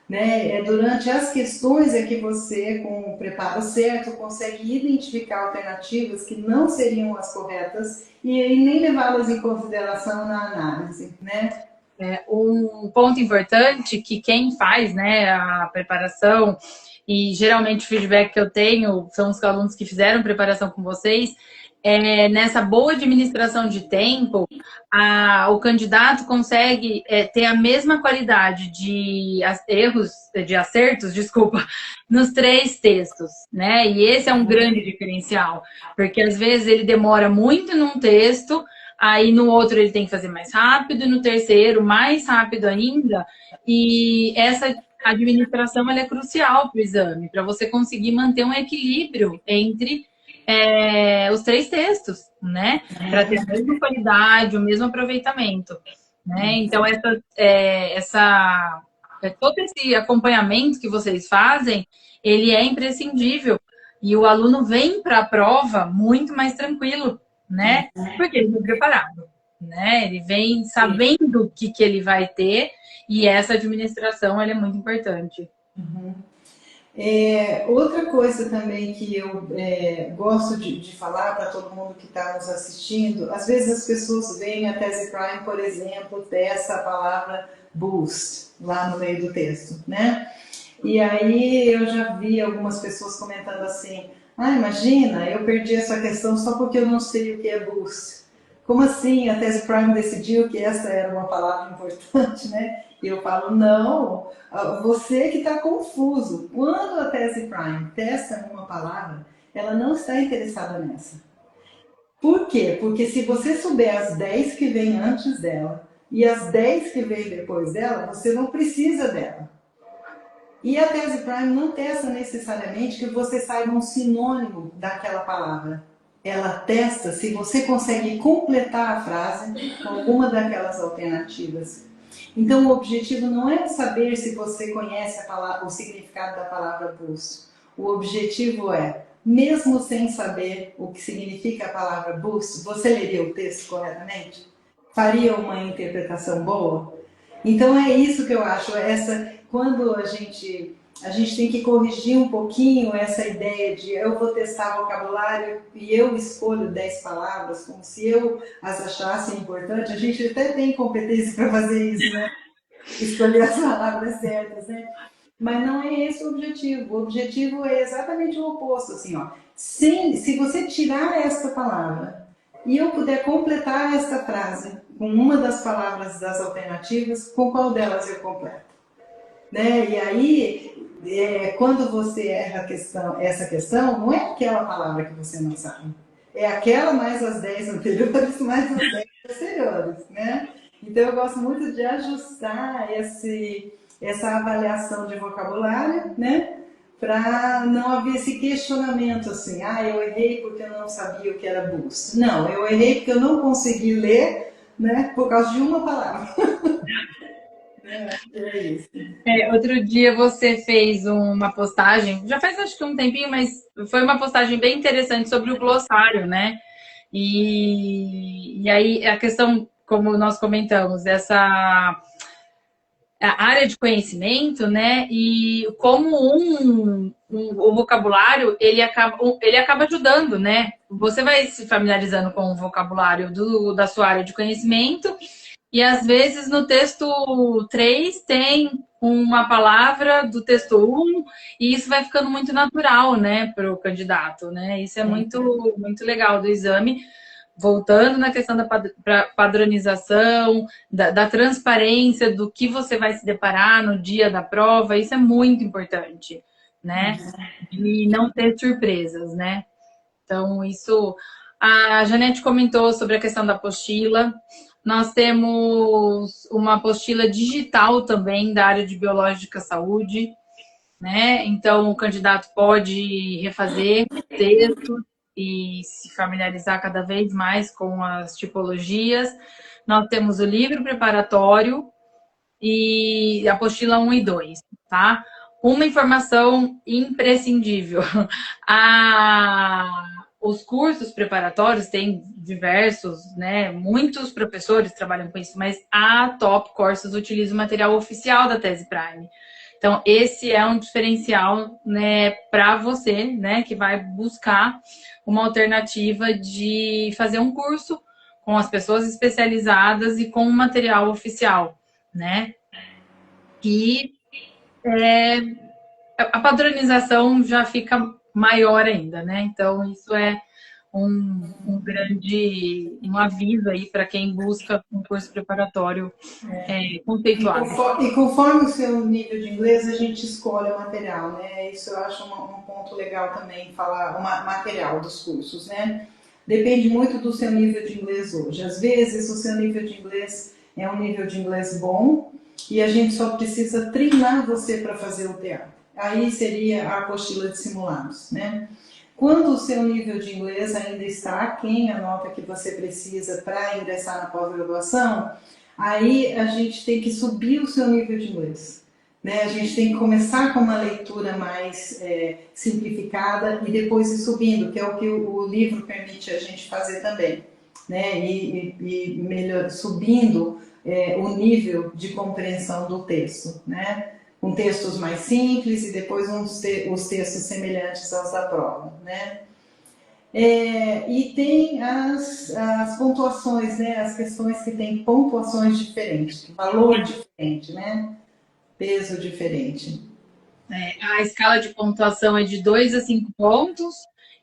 Né? É durante as questões é que você, com o preparo certo, consegue identificar alternativas que não seriam as corretas e nem levá-las em consideração na análise, né? Um ponto importante que quem faz, né, a preparação, e geralmente o feedback que eu tenho são os alunos que fizeram preparação com vocês, nessa boa administração de tempo, o candidato consegue ter a mesma qualidade de acertos, desculpa, nos 3 textos, né? E esse é um grande diferencial, porque às vezes ele demora muito num texto, aí no outro ele tem que fazer mais rápido, e no terceiro mais rápido ainda, e essa administração ela é crucial para o exame, para você conseguir manter um equilíbrio entre os 3 textos, né? Para ter a mesma qualidade, o mesmo aproveitamento. Né? Então, todo esse acompanhamento que vocês fazem, ele é imprescindível. E o aluno vem para a prova muito mais tranquilo, né? Porque ele vem preparado. Né? Ele vem sabendo o que ele vai ter, e essa administração ela é muito importante. Uhum. Outra coisa também que eu gosto de falar para todo mundo que está nos assistindo, às vezes as pessoas veem a tese Prime, por exemplo, ter essa palavra boost lá no meio do texto, né? E aí eu já vi algumas pessoas comentando assim, imagina, eu perdi essa questão só porque eu não sei o que é boost. Como assim a tese Prime decidiu que essa era uma palavra importante, né? E eu falo, não, você que está confuso. Quando a tese Prime testa uma palavra, ela não está interessada nessa. Por quê? Porque se você souber as 10 que vêm antes dela e as 10 que vêm depois dela, você não precisa dela. E a tese Prime não testa necessariamente que você saiba um sinônimo daquela palavra. Ela testa se você consegue completar a frase com alguma daquelas alternativas. Então, o objetivo não é saber se você conhece o significado da palavra boost. O objetivo é, mesmo sem saber o que significa a palavra boost, você leria o texto corretamente? Faria uma interpretação boa? Então, é isso que eu acho. Quando a gente tem que corrigir um pouquinho essa ideia de eu vou testar vocabulário e eu escolho 10 palavras, como se eu as achasse importantes. A gente até tem competência para fazer isso, né? Escolher as palavras certas, né? Mas não é esse o objetivo. O objetivo é exatamente o oposto, assim, ó. Se você tirar esta palavra e eu puder completar esta frase com uma das palavras das alternativas, com qual delas eu completo? Né? E aí, quando você erra essa questão, não é aquela palavra que você não sabe. É aquela mais as 10 anteriores, mais as 10 posteriores, né? Então, eu gosto muito de ajustar essa avaliação de vocabulário, né? Para não haver esse questionamento assim, eu errei porque eu não sabia o que era boost. Não, eu errei porque eu não consegui ler, né? Por causa de uma palavra. É isso. Outro dia você fez uma postagem, já faz acho que um tempinho, mas foi uma postagem bem interessante sobre o glossário, né? E aí a questão, como nós comentamos, dessa a área de conhecimento, né? E como o vocabulário ele acaba ajudando, né? Você vai se familiarizando com o vocabulário da sua área de conhecimento, e às vezes no texto 3 tem uma palavra do texto 1, e isso vai ficando muito natural, né, para o candidato, né? Isso é muito, muito legal do exame. Voltando na questão da padronização, da transparência, do que você vai se deparar no dia da prova, isso é muito importante, né? E não ter surpresas, né? Então, isso. A Janete comentou sobre a questão da apostila. Nós temos uma apostila digital também da área de biológica saúde, né? Então, o candidato pode refazer textos e se familiarizar cada vez mais com as tipologias. Nós temos o livro preparatório e a apostila 1 e 2, tá? Uma informação imprescindível. Os cursos preparatórios têm diversos, né? Muitos professores trabalham com isso, mas a Top Courses utiliza o material oficial da Tese Prime. Então, esse é um diferencial, né, para você, né, que vai buscar uma alternativa de fazer um curso com as pessoas especializadas e com o material oficial, né? E a padronização já fica maior ainda, né? Então, isso é um aviso aí para quem busca um curso preparatório conceituado. E conforme o seu nível de inglês, a gente escolhe o material, né? Isso eu acho um ponto legal também, falar o material dos cursos, né? Depende muito do seu nível de inglês hoje. Às vezes, o seu nível de inglês é um nível de inglês bom e a gente só precisa treinar você para fazer o TA. Aí seria a apostila de simulados, né? Quando o seu nível de inglês ainda está aquém a nota que você precisa para ingressar na pós-graduação, aí a gente tem que subir o seu nível de inglês. Né? A gente tem que começar com uma leitura mais simplificada e depois ir subindo, que é o que o livro permite a gente fazer também. Né? E melhor, subindo o nível de compreensão do texto. Né? Com textos mais simples e depois os textos semelhantes aos da prova. Né? E tem as pontuações, né? As questões que têm pontuações diferentes, valor diferente, né? Peso diferente. A escala de pontuação é de 2 a 5 pontos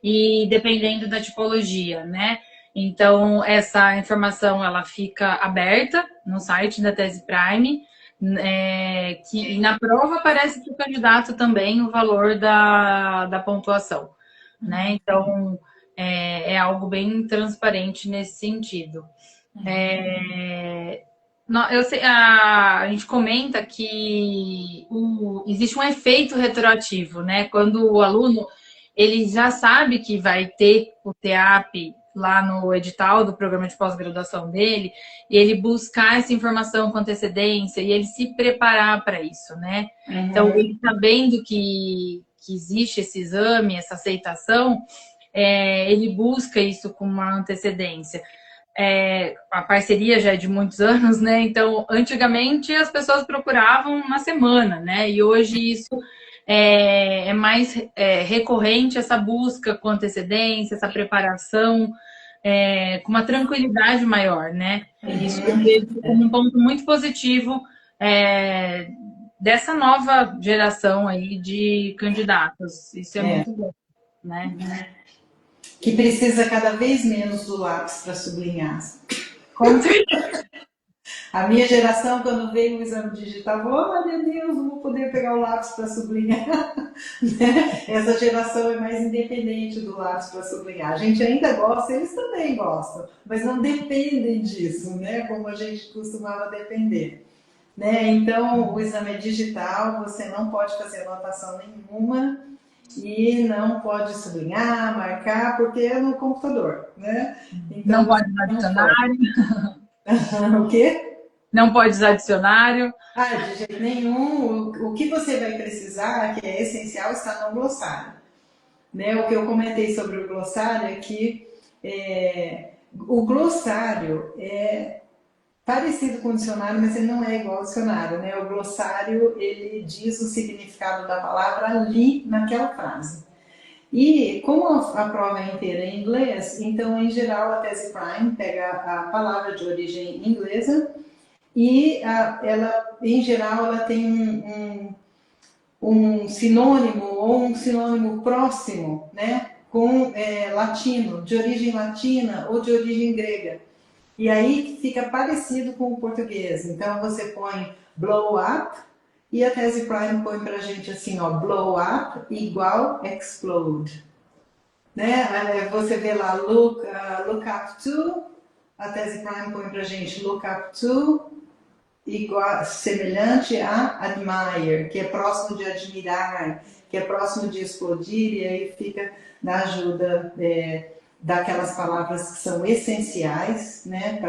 e dependendo da tipologia, né? Então, essa informação ela fica aberta no site da Tese Prime, e na prova aparece para o candidato também o valor da pontuação, né? Então, é algo bem transparente nesse sentido. A gente comenta que existe um efeito retroativo, né? Quando o aluno ele já sabe que vai ter o TEAP lá no edital do programa de pós-graduação dele, e ele buscar essa informação com antecedência e ele se preparar para isso, né? Então, ele sabendo que existe esse exame, essa aceitação, ele busca isso com uma antecedência. A parceria já é de muitos anos, né? Então, antigamente as pessoas procuravam uma semana, né? E hoje isso é mais recorrente, essa busca com antecedência, essa preparação, com uma tranquilidade maior, né? Isso eu vejo como um ponto muito positivo dessa nova geração aí de candidatos. Isso é muito bom, né? Que precisa cada vez menos do lápis para sublinhar. Com certeza. A minha geração, quando veio o exame digital, falou, oh, meu Deus, não vou poder pegar o lápis para sublinhar. Essa geração é mais independente do lápis para sublinhar. A gente ainda gosta, eles também gostam, mas não dependem disso, né? Como a gente costumava depender. Né? Então, o exame é digital, você não pode fazer anotação nenhuma e não pode sublinhar, marcar, porque é no computador, né? Então, não pode usar dicionário. O quê? Não pode usar dicionário. Ah, de jeito nenhum. O que você vai precisar, que é essencial, está no glossário. Né? O que eu comentei sobre o glossário é que o glossário é parecido com o dicionário, mas ele não é igual ao dicionário. Né? O glossário, ele diz o significado da palavra ali, naquela frase. E como a prova é inteira em inglês, então, em geral, a tese Prime pega a palavra de origem inglesa e ela, em geral, ela tem um sinônimo ou um sinônimo próximo, né, com latino, de origem latina ou de origem grega. E aí fica parecido com o português. Então você põe blow up e a tese Prime põe pra gente assim, ó, blow up igual explode. Né? Você vê lá look up to, a tese Prime põe pra gente look up to igual, semelhante a admire, que é próximo de admirar, que é próximo de explodir, e aí fica na ajuda daquelas palavras que são essenciais, né,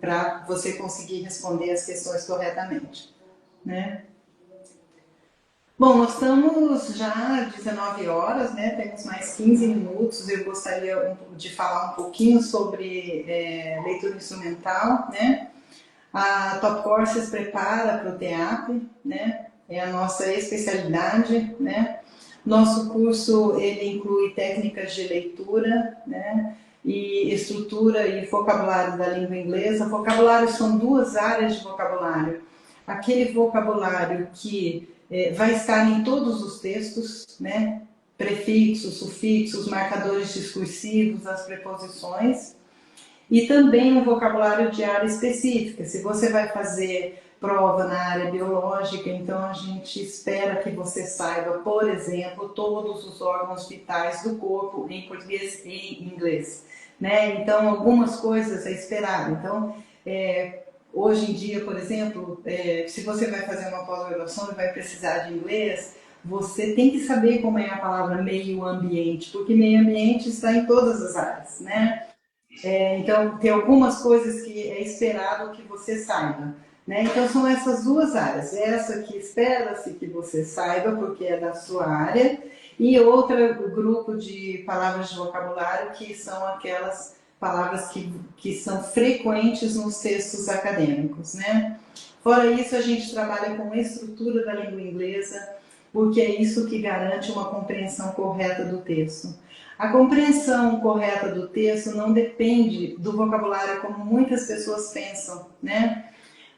para você conseguir responder as questões corretamente, né? Bom, nós estamos já às 19 horas, né? Temos mais 15 minutos. Eu gostaria de falar um pouquinho sobre leitura instrumental, né? A Top Courses prepara para o TEAP, né? É a nossa especialidade, né? Nosso curso ele inclui técnicas de leitura, né? E estrutura e vocabulário da língua inglesa. Vocabulário são duas áreas de vocabulário. Aquele vocabulário que vai estar em todos os textos, né? Prefixos, sufixos, marcadores discursivos, as preposições. E também um vocabulário de área específica. Se você vai fazer prova na área biológica, então a gente espera que você saiba, por exemplo, todos os órgãos vitais do corpo em português e em inglês. Né? Então, algumas coisas é esperado. Então, hoje em dia, por exemplo, se você vai fazer uma pós-graduação e vai precisar de inglês, você tem que saber como é a palavra meio ambiente, porque meio ambiente está em todas as áreas, né? Então, tem algumas coisas que é esperado que você saiba. Né? Então, são essas duas áreas. Essa que espera-se que você saiba, porque é da sua área, e outra, o grupo de palavras de vocabulário, que são aquelas palavras que são frequentes nos textos acadêmicos. Né? Fora isso, a gente trabalha com a estrutura da língua inglesa, porque é isso que garante uma compreensão correta do texto. A compreensão correta do texto não depende do vocabulário como muitas pessoas pensam, né?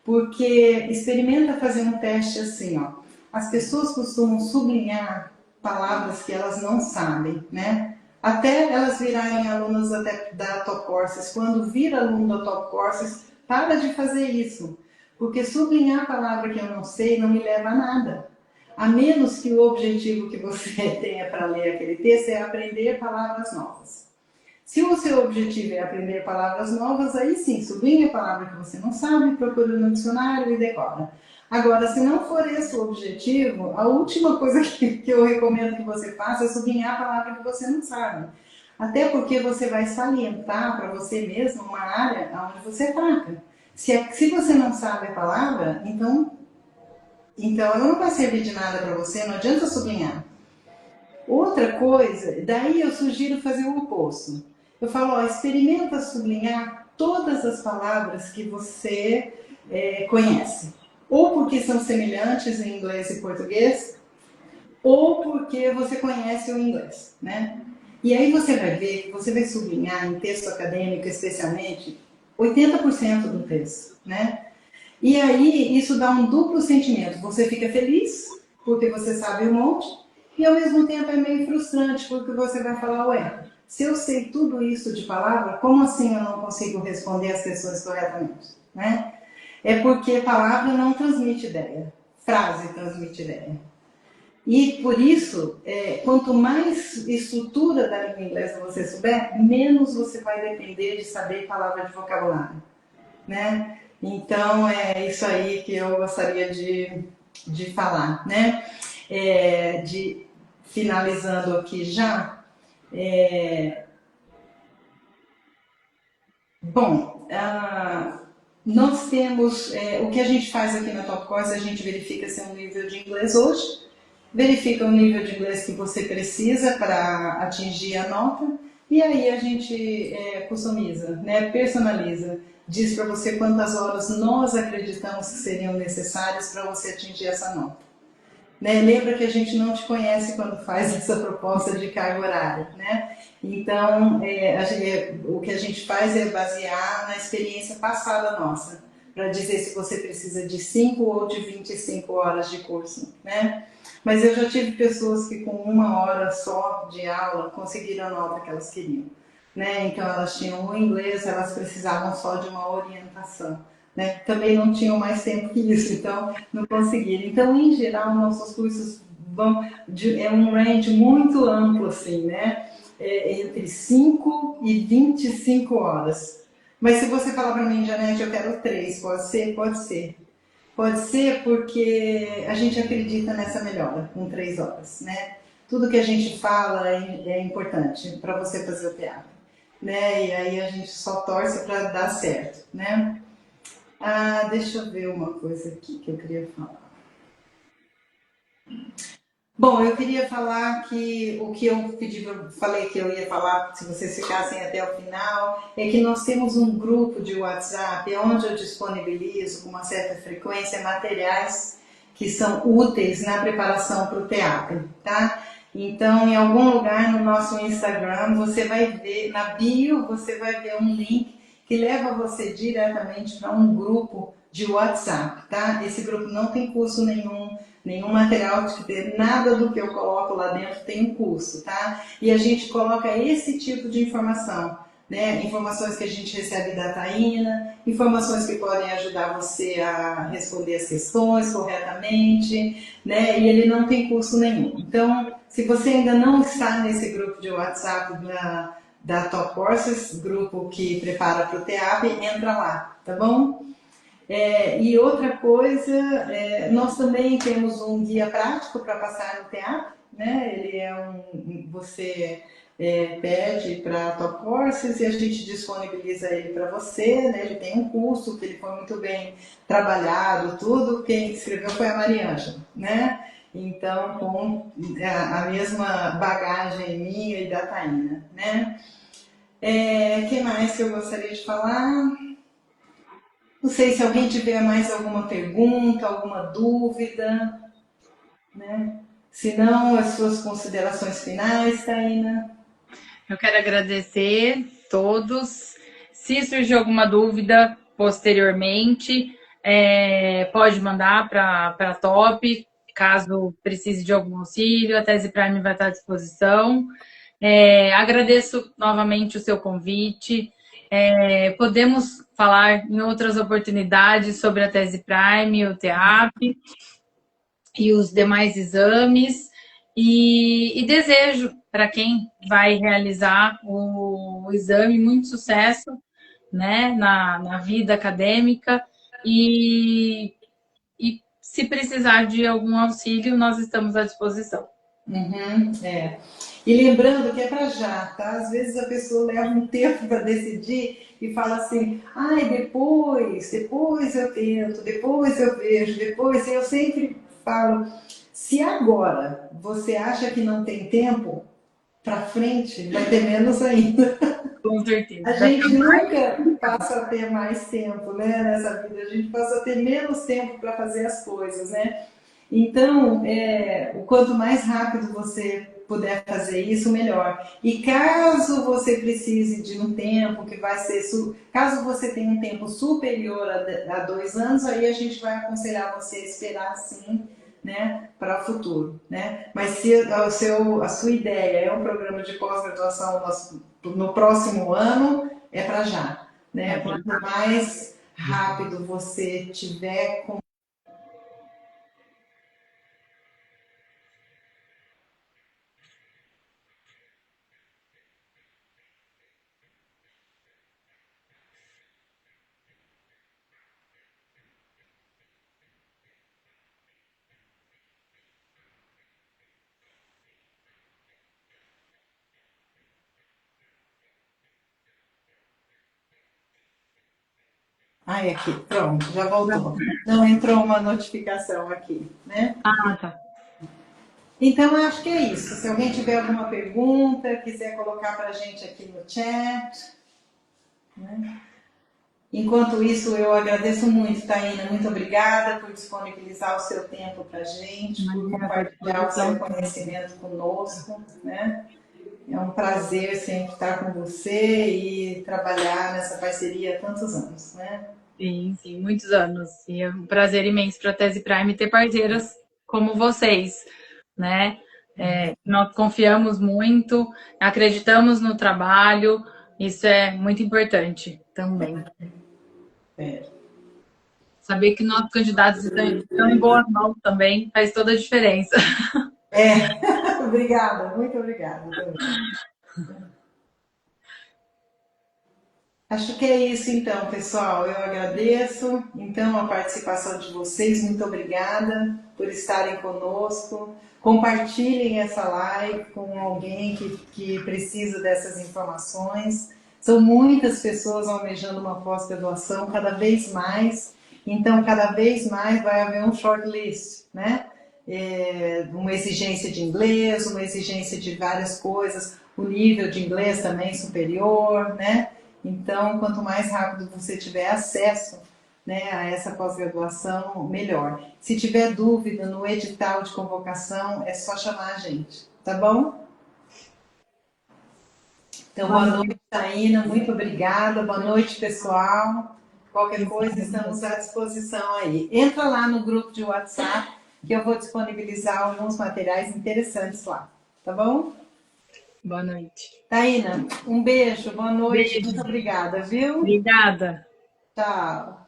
Porque experimenta fazer um teste assim, ó. As pessoas costumam sublinhar palavras que elas não sabem, né? Até elas virarem alunas da Top Courses. Quando vira aluno da Top Courses, para de fazer isso. Porque sublinhar a palavra que eu não sei não me leva a nada. A menos que o objetivo que você tenha para ler aquele texto é aprender palavras novas. Se o seu objetivo é aprender palavras novas, aí sim, sublinha a palavra que você não sabe, procura no dicionário e decora. Agora, se não for esse o objetivo, a última coisa que eu recomendo que você faça é sublinhar a palavra que você não sabe. Até porque você vai salientar para você mesmo uma área onde você é fraca. Se você não sabe a palavra, então ela não vai servir de nada para você, não adianta sublinhar. Outra coisa, daí eu sugiro fazer o oposto. Eu falo, ó, experimenta sublinhar todas as palavras que você conhece. Ou porque são semelhantes em inglês e português, ou porque você conhece o inglês, né? E aí você vai ver que você vai sublinhar em texto acadêmico, especialmente, 80% do texto, né? E aí isso dá um duplo sentimento. Você fica feliz, porque você sabe um monte, e ao mesmo tempo é meio frustrante, porque você vai falar, ué, se eu sei tudo isso de palavra, como assim eu não consigo responder as questões corretamente? Né? É porque palavra não transmite ideia, frase transmite ideia. E por isso, quanto mais estrutura da língua inglesa você souber, menos você vai depender de saber palavra de vocabulário. Né? Então, é isso aí que eu gostaria de falar, né? Finalizando aqui já. Bom, Nós temos, o que a gente faz aqui na Top Course, a gente verifica seu nível de inglês hoje, verifica o nível de inglês que você precisa para atingir a nota, e aí a gente customiza, né, personaliza, diz para você quantas horas nós acreditamos que seriam necessárias para você atingir essa nota. Né? Lembra que a gente não te conhece quando faz essa proposta de carga horária, né? Então, o que a gente faz é basear na experiência passada nossa, para dizer se você precisa de 5 ou de 25 horas de curso, né? Mas eu já tive pessoas que com 1 hora só de aula conseguiram a nota que elas queriam, né? Então, elas tinham o inglês, elas precisavam só de uma orientação. Né? Também não tinham mais tempo que isso, então não conseguiram. Então, em geral, nossos cursos é um range muito amplo, assim, né? Entre 5 e 25 horas. Mas se você falar para mim, Janete, eu quero 3, pode ser? Pode ser. Pode ser porque a gente acredita nessa melhora com 3 horas, né? Tudo que a gente fala é importante para você fazer o teatro, né? E aí a gente só torce para dar certo, né? Ah, deixa eu ver uma coisa aqui que eu queria falar. Bom, eu queria falar que o que eu falei que eu ia falar, se vocês ficassem até o final, é que nós temos um grupo de WhatsApp onde eu disponibilizo com uma certa frequência materiais que são úteis na preparação para o teatro, tá? Então, em algum lugar no nosso Instagram, você vai ver, na bio, você vai ver um link que leva você diretamente para um grupo de WhatsApp, tá? Esse grupo não tem custo nenhum material, nada do que eu coloco lá dentro tem um custo, tá? E a gente coloca esse tipo de informação, né? Informações que a gente recebe da Taína, informações que podem ajudar você a responder as questões corretamente, né? E ele não tem custo nenhum. Então, se você ainda não está nesse grupo de WhatsApp da Top Courses, grupo que prepara para o TEAP, entra lá, tá bom? E outra coisa, nós também temos um guia prático para passar no teatro, né? Ele você pede para a Top Courses e a gente disponibiliza ele para você, né? Ele tem um curso que ele foi muito bem trabalhado, tudo. Quem escreveu foi a Mariângela, né? Então, com a mesma bagagem minha e da Taína, né? Que mais que eu gostaria de falar? Não sei se alguém tiver mais alguma pergunta, alguma dúvida, né? Se não, as suas considerações finais, Taína. Eu quero agradecer todos. Se surgir alguma dúvida posteriormente, pode mandar para a Top, caso precise de algum auxílio, a Tese Prime vai estar à disposição. Agradeço novamente o seu convite. Podemos falar em outras oportunidades sobre a Tese Prime, o TEAP e os demais exames. E desejo para quem vai realizar o exame muito sucesso, né, na vida acadêmica. E se precisar de algum auxílio, nós estamos à disposição. Uhum, E lembrando que é para já, tá? Às vezes a pessoa leva um tempo para decidir e fala assim, ai, depois eu tento, depois eu vejo, depois eu sempre falo, se agora você acha que não tem tempo, para frente vai ter menos ainda. Com certeza. A gente nunca passa a ter mais tempo, né, nessa vida. A gente passa a ter menos tempo para fazer as coisas, né? Então, o quanto mais rápido você puder fazer isso, melhor. E caso você precise de um tempo que vai ser, caso você tenha um tempo superior a 2 anos, aí a gente vai aconselhar você a esperar sim, né, para o futuro, né? Mas se a sua ideia é um programa de pós-graduação no próximo ano, é para já, né? Quanto mais rápido você tiver Ai, aqui, pronto, já voltou. Não entrou uma notificação aqui, né? Ah, tá. Então, eu acho que é isso. Se alguém tiver alguma pergunta, quiser colocar para a gente aqui no chat, né? Enquanto isso, eu agradeço muito, Taína. Muito obrigada por disponibilizar o seu tempo para a gente, por Imagina, a compartilhar o seu disposição. conhecimento conosco, né? É um prazer sempre estar com você e trabalhar nessa parceria há tantos anos, né? Sim, sim, muitos anos. E é um prazer imenso para a Tese Prime ter parceiras como vocês, né? Nós confiamos muito, acreditamos no trabalho, isso é muito importante também. É. Saber que nossos candidatos estão em boas mãos também faz toda a diferença. Obrigada, muito obrigada. Acho que é isso então, pessoal. Eu agradeço então a participação de vocês. Muito obrigada por estarem conosco. Compartilhem essa live com alguém que precisa dessas informações. São muitas pessoas almejando uma pós-graduação, cada vez mais. Então, cada vez mais vai haver um shortlist, né? Uma exigência de inglês, uma exigência de várias coisas, o nível de inglês também superior, né? Então, quanto mais rápido você tiver acesso, né, a essa pós-graduação, melhor. Se tiver dúvida no edital de convocação, é só chamar a gente, tá bom? Então, boa noite, Taína, muito obrigada. Boa noite, pessoal. Qualquer coisa, estamos à disposição aí. Entra lá no grupo de WhatsApp, que eu vou disponibilizar alguns materiais interessantes lá, tá bom? Boa noite. Taína, um beijo, boa noite, Beijo. muito obrigada, viu? Obrigada. Tchau.